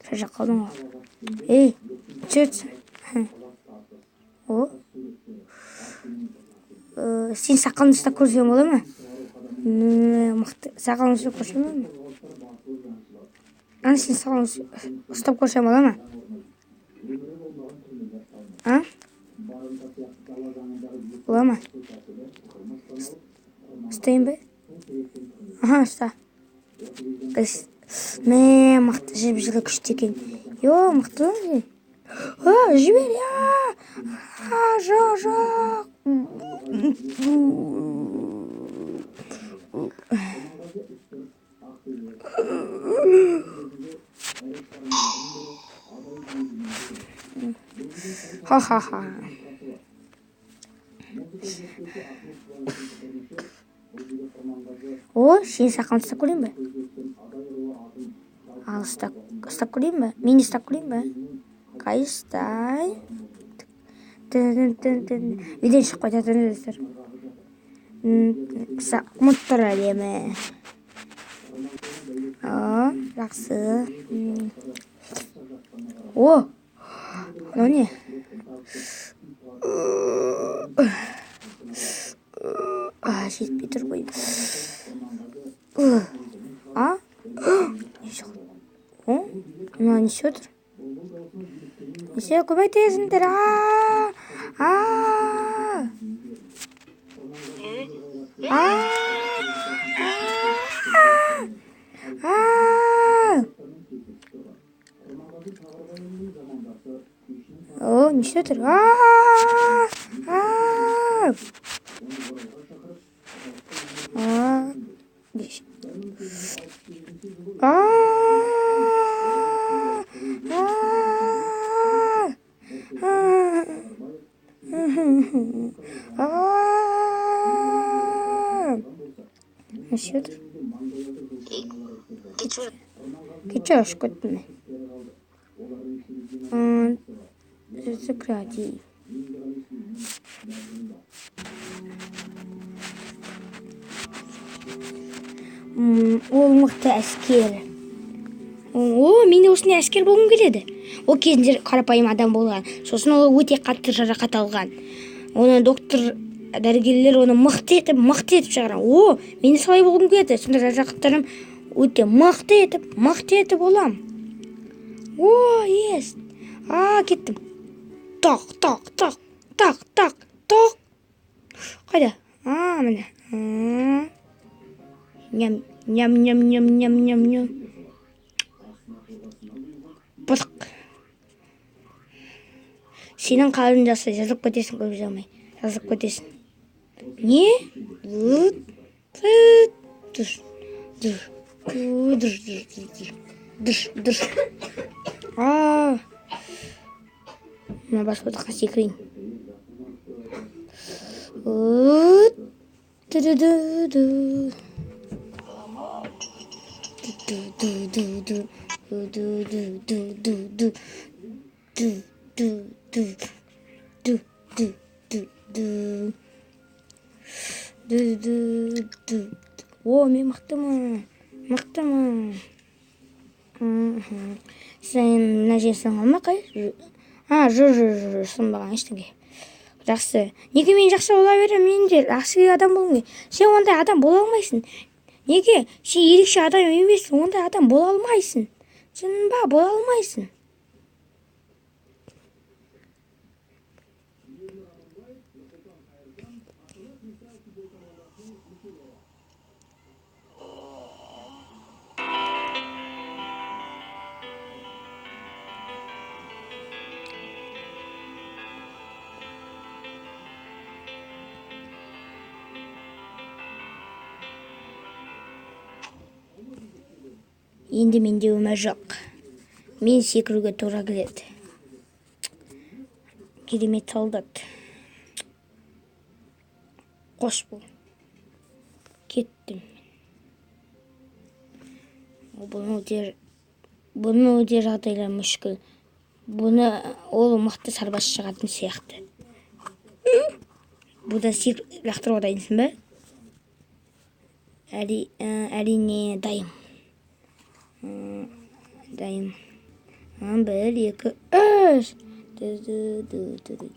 Шаршап қалдың ғой. Ей, жүрсің. О. Сен сақалыңды ұстап көрсең бола ма? Мықты. Сақалыңды ұстап көрсең бола ма? Ана сен сақалыңды ұстап көрсең бола ма? Бола ма? Ұстайын ба? Ұста. Мықты, жіп-жылы күшті екен. Мықты ғой. Жібер, жоқ. Ха-ха-ха. Сен сақалыңды ұстап көрейін бе? Ал ұстап көрейін бе? Мен ұстап көрейін бе? Қай ұстай? Үйден шығып қайтатын өздер. Мұттыр әлемі. Жақсы. Мынау не? Жетпей тұр ғой. Мынау неше отыр? Неше көмектесіңдер? Неше отыр? Неше отыр? Keçi hoş kötü. Креатив. Ол мықты әскер. Мен осындай әскер болғым келеді. Ол кезінде қарапайым адам болған. Сосын ол өте қатты жарақат алған. Оны доктор, дәрігерлер оны мықты етіп шығарған. Мен солай болғым келеді. Сонда жарақаттарым өте мықты етіп олам. Ес. Кеттім. Тоқ. Қайда? Міне. Ням. Бұтық. Сенің қалың жасы жазып кетесің, көп жамай. Жазып кетесің. Не? Дұр. Мына бас бұтыққа секірейін. Мен мықтымын. Сен мына жерсің алма қай? Жүр, сынбаған ештеңе. Жақсы. Неге мен жақсы бола берем? Мен де жақсы адам болғым келеді. Сен ондай адам бола алмайсың. Неге? Сен ерекше адам емессің, ондай адам бола алмайсың. Сен бола алмайсың. Енді менде өмір жоқ. Мен секіруге тура келеді. Керемет солдат. Қош бол. Кеттім. Бұны өте жағдайлар мүшкіл. Бұны ол мықты сарбаз шығатын сияқты. Бұдан лақтыруға дайынсың ба? әрине дайым. Дайым. 1, 2, 3.